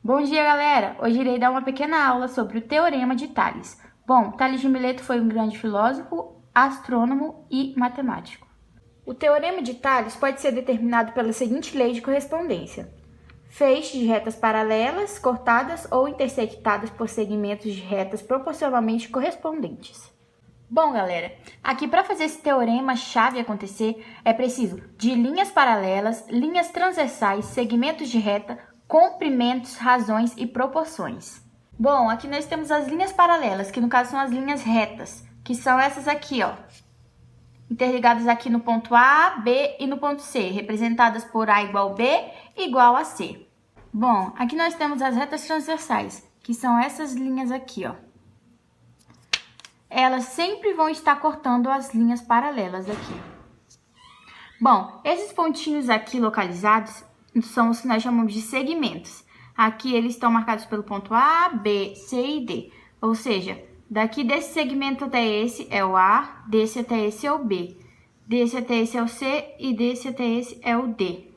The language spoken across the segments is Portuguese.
Bom dia, galera! Hoje irei dar uma pequena aula sobre o Teorema de Tales. Bom, Tales de Mileto foi um grande filósofo, astrônomo e matemático. O Teorema de Tales pode ser determinado pela seguinte lei de correspondência: feixes de retas paralelas, cortadas ou intersectadas por segmentos de retas proporcionalmente correspondentes. Bom, galera, aqui para fazer esse teorema-chave acontecer, é preciso de linhas paralelas, linhas transversais, segmentos de reta, comprimentos, razões e proporções. Bom, aqui nós temos as linhas paralelas, que no caso são as linhas retas, que são essas aqui, ó, interligadas aqui no ponto A, B e no ponto C, representadas por A igual B igual a C. Bom, aqui nós temos as retas transversais, que são essas linhas aqui, ó. Elas sempre vão estar cortando as linhas paralelas aqui. Bom, esses pontinhos aqui localizados são os que nós chamamos de segmentos. Aqui eles estão marcados pelo ponto A, B, C e D. Ou seja, daqui desse segmento até esse é o A, desse até esse é o B, desse até esse é o C e desse até esse é o D.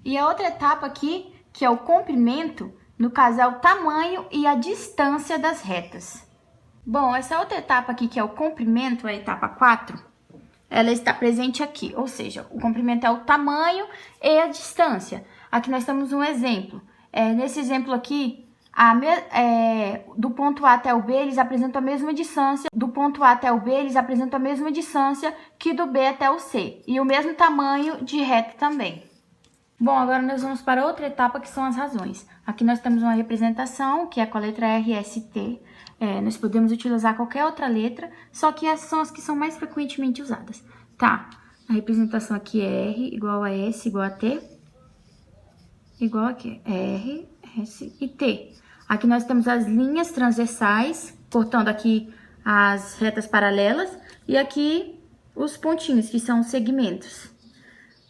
E a outra etapa aqui, que é o comprimento, no caso é o tamanho e a distância das retas. Bom, essa outra etapa aqui, que é o comprimento, a etapa 4, ela está presente aqui, ou seja, o comprimento é o tamanho e a distância. Aqui nós temos um exemplo. Nesse exemplo aqui, do ponto A até o B, eles apresentam a mesma distância. Do ponto A até o B, eles apresentam a mesma distância que do B até o C. E o mesmo tamanho de reta também. Bom, agora nós vamos para outra etapa, que são as razões. Aqui nós temos uma representação, que é com a letra R, S, T. Nós podemos utilizar qualquer outra letra, só que essas são as que são mais frequentemente usadas. Tá, a representação aqui é R igual a S igual a T, igual aqui, R, S e T. Aqui nós temos as linhas transversais, cortando aqui as retas paralelas, e aqui os pontinhos, que são os segmentos.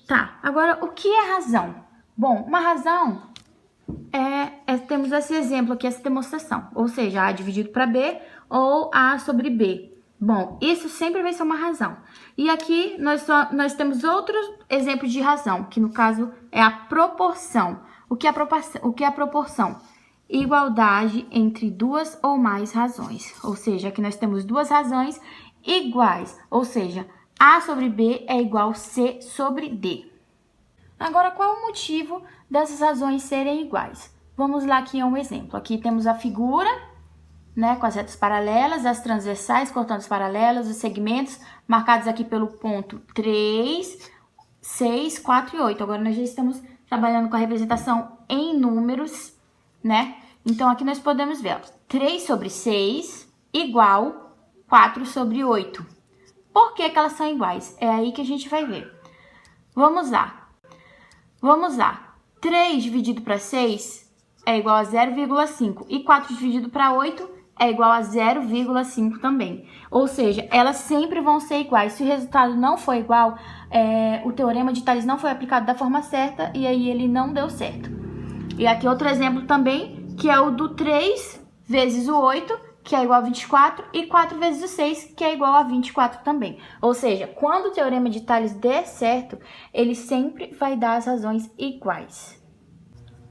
Tá, agora o que é razão? Bom, uma razão temos esse exemplo aqui, essa demonstração, ou seja, A dividido para B ou A sobre B. Bom, isso sempre vai ser uma razão. E aqui nós temos outros exemplos de razão, que no caso é a proporção. O que é a proporção? Igualdade entre duas ou mais razões. Ou seja, aqui nós temos duas razões iguais, ou seja, A sobre B é igual a C sobre D. Agora, qual é o motivo dessas razões serem iguais? Vamos lá aqui a um exemplo. Aqui temos a figura, né, com as retas paralelas, as transversais cortando as paralelas, os segmentos marcados aqui pelo ponto 3, 6, 4 e 8. Agora, nós já estamos trabalhando com a representação em números, né? Então, aqui nós podemos ver, ó, 3 sobre 6 igual 4 sobre 8. Por que elas são iguais? É aí que a gente vai ver. Vamos lá. 3 dividido para 6 é igual a 0,5 e 4 dividido para 8 é igual a 0,5 também. Ou seja, elas sempre vão ser iguais. Se o resultado não for igual, o teorema de Tales não foi aplicado da forma certa e aí ele não deu certo. E aqui outro exemplo também, que é o do 3 vezes o 8, que é igual a 24, e 4 vezes o 6, que é igual a 24 também. Ou seja, quando o teorema de Tales der certo, ele sempre vai dar as razões iguais.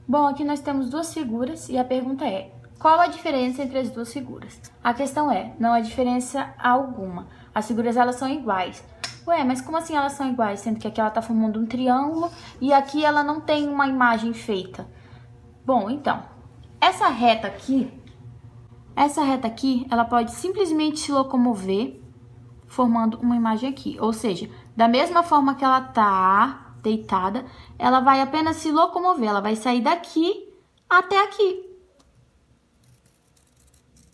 Bom, aqui nós temos duas figuras e a pergunta é: qual a diferença entre as duas figuras? A questão é: não há diferença alguma. As figuras, elas são iguais. Ué, mas como assim elas são iguais? Sendo que aqui ela está formando um triângulo e aqui ela não tem uma imagem feita. Bom, então, essa reta aqui, ela pode simplesmente se locomover formando uma imagem aqui. Ou seja, da mesma forma que ela tá deitada, ela vai apenas se locomover. Ela vai sair daqui até aqui.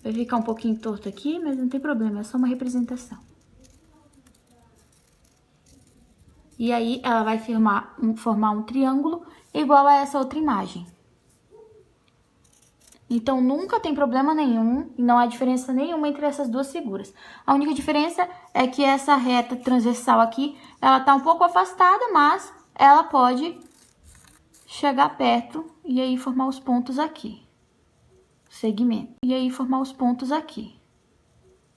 Vai ficar um pouquinho torto aqui, mas não tem problema, é só uma representação. E aí, ela vai formar um triângulo igual a essa outra imagem. Então, nunca tem problema nenhum e não há diferença nenhuma entre essas duas figuras. A única diferença é que essa reta transversal aqui, ela tá um pouco afastada, mas ela pode chegar perto e aí formar os pontos aqui. Segmento. E aí formar os pontos aqui.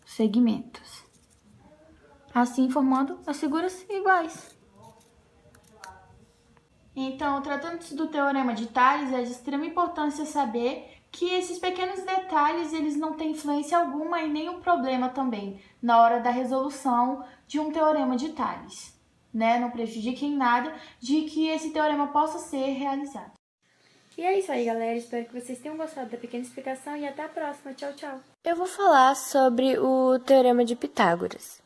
Segmentos. Assim formando as figuras iguais. Então, tratando-se do Teorema de Tales, é de extrema importância saber que esses pequenos detalhes eles não têm influência alguma e nenhum problema também na hora da resolução de um Teorema de Tales, né? Não prejudica em nada de que esse teorema possa ser realizado. E é isso aí, galera. Espero que vocês tenham gostado da pequena explicação e até a próxima. Tchau, tchau. Eu vou falar sobre o Teorema de Pitágoras.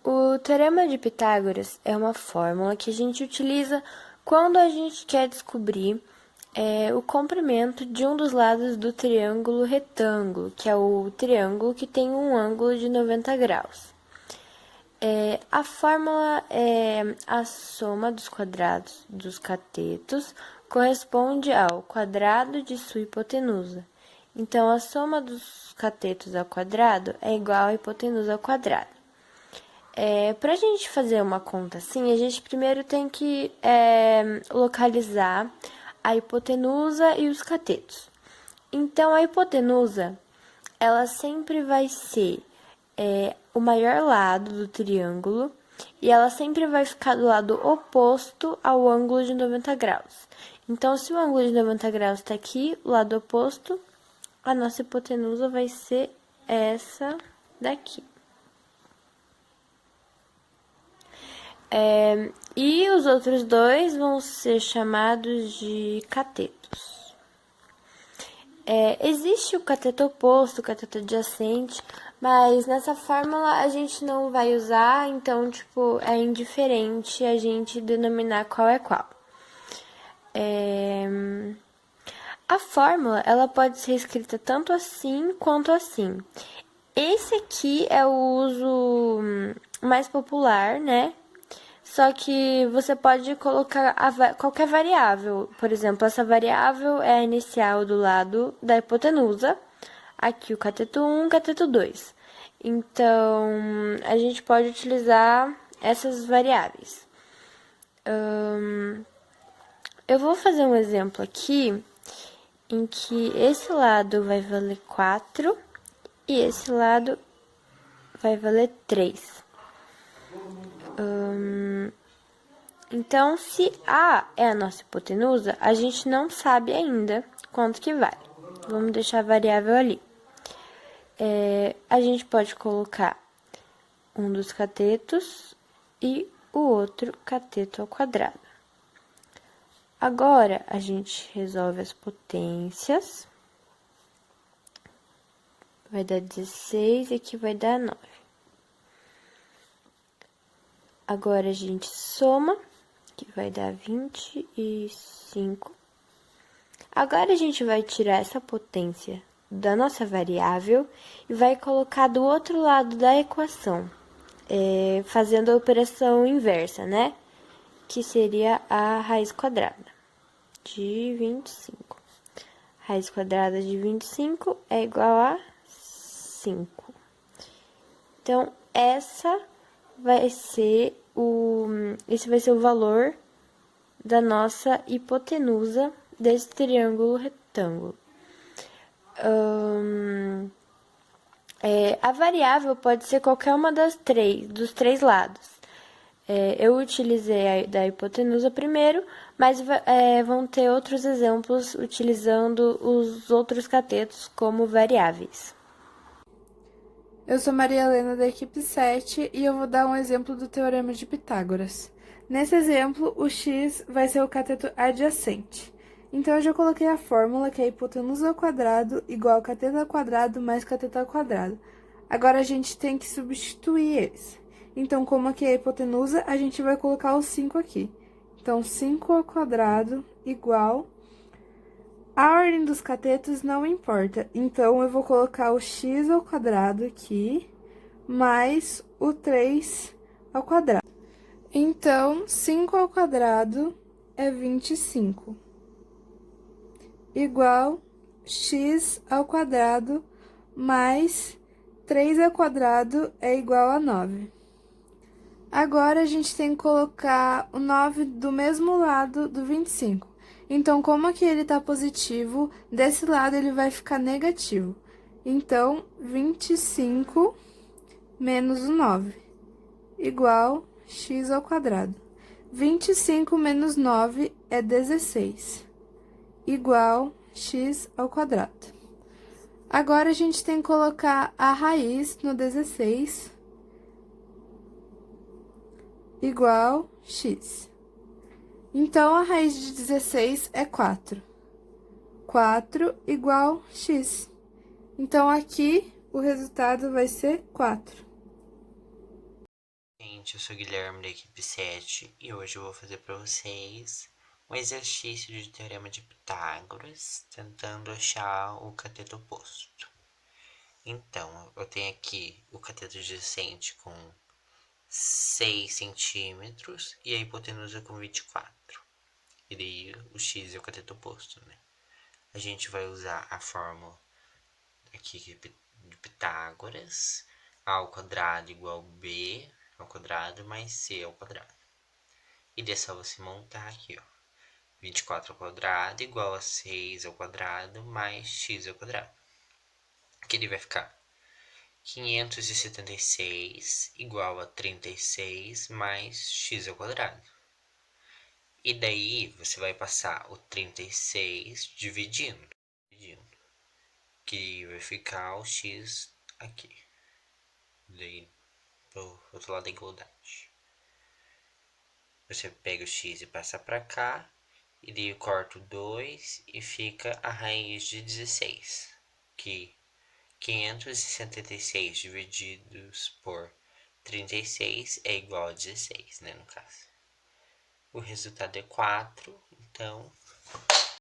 O Teorema de Pitágoras é uma fórmula que a gente utiliza quando a gente quer descobrir o comprimento de um dos lados do triângulo retângulo, que é o triângulo que tem um ângulo de 90 graus. A fórmula é a soma dos quadrados dos catetos corresponde ao quadrado de sua hipotenusa. Então, a soma dos catetos ao quadrado é igual à hipotenusa ao quadrado. Para a gente fazer uma conta assim, a gente primeiro tem que localizar a hipotenusa e os catetos. Então, a hipotenusa, ela sempre vai ser o maior lado do triângulo e ela sempre vai ficar do lado oposto ao ângulo de 90 graus. Então, se o ângulo de 90 graus está aqui, o lado oposto, a nossa hipotenusa vai ser essa daqui. E os outros dois vão ser chamados de catetos. Existe o cateto oposto, o cateto adjacente, mas nessa fórmula a gente não vai usar, então, tipo, é indiferente a gente denominar qual é qual. A fórmula, ela pode ser escrita tanto assim quanto assim. Esse aqui é o uso mais popular, né? Só que você pode colocar qualquer variável. Por exemplo, essa variável é a inicial do lado da hipotenusa. Aqui o cateto 1, cateto 2. Então, a gente pode utilizar essas variáveis. Eu vou fazer um exemplo aqui em que esse lado vai valer 4 e esse lado vai valer 3. Então, se A é a nossa hipotenusa, a gente não sabe ainda quanto que vale. Vamos deixar a variável ali. A gente pode colocar um dos catetos e o outro cateto ao quadrado. Agora, a gente resolve as potências. Vai dar 16 e aqui vai dar 9. Agora, a gente soma, que vai dar 25. Agora, a gente vai tirar essa potência da nossa variável e vai colocar do outro lado da equação, fazendo a operação inversa, né? Que seria a raiz quadrada de 25. Raiz quadrada de 25 é igual a 5. Então, esse vai ser o valor da nossa hipotenusa desse triângulo retângulo. A variável pode ser qualquer uma dos três lados. Eu utilizei a da hipotenusa primeiro, mas vão ter outros exemplos utilizando os outros catetos como variáveis. Eu sou Maria Helena da equipe 7 e eu vou dar um exemplo do Teorema de Pitágoras. Nesse exemplo, o x vai ser o cateto adjacente. Então, eu já coloquei a fórmula, que é a hipotenusa ao quadrado igual a cateto ao quadrado mais cateto ao quadrado. Agora, a gente tem que substituir eles. Então, como aqui é a hipotenusa, a gente vai colocar o 5 aqui. Então, 5 ao quadrado igual... A ordem dos catetos não importa, então eu vou colocar o x ao quadrado aqui, mais o 3 ao quadrado. Então, 5 ao quadrado é 25, igual x ao quadrado mais 3 ao quadrado é igual a 9. Agora, a gente tem que colocar o 9 do mesmo lado do 25. Então, como aqui ele tá positivo, desse lado ele vai ficar negativo. Então, 25 menos o 9, igual x ao quadrado. 25 menos 9 é 16, igual x ao quadrado. Agora, a gente tem que colocar a raiz no 16, igual x. Então, a raiz de 16 é 4. 4 igual x. Então, aqui, o resultado vai ser 4. Gente, eu sou o Guilherme da equipe 7 e hoje eu vou fazer para vocês um exercício de teorema de Pitágoras, tentando achar o cateto oposto. Então, eu tenho aqui o cateto adjacente com 6 centímetros e a hipotenusa com 24. E daí o x é o cateto oposto, né? A gente vai usar a fórmula aqui de Pitágoras, a ao quadrado igual b ao quadrado mais c ao quadrado. E daí é só você montar aqui, ó. 24 ao quadrado igual a 6 ao quadrado mais x ao quadrado. Que ele vai ficar 576 igual a 36 mais x ao quadrado. E daí você vai passar o 36 dividindo. Que vai ficar o x aqui. Daí pro outro lado da igualdade. Você pega o x e passa para cá. E daí eu corto 2 e fica a raiz de 16. Que 576 divididos por 36 é igual a 16, né, no caso. O resultado é 4, então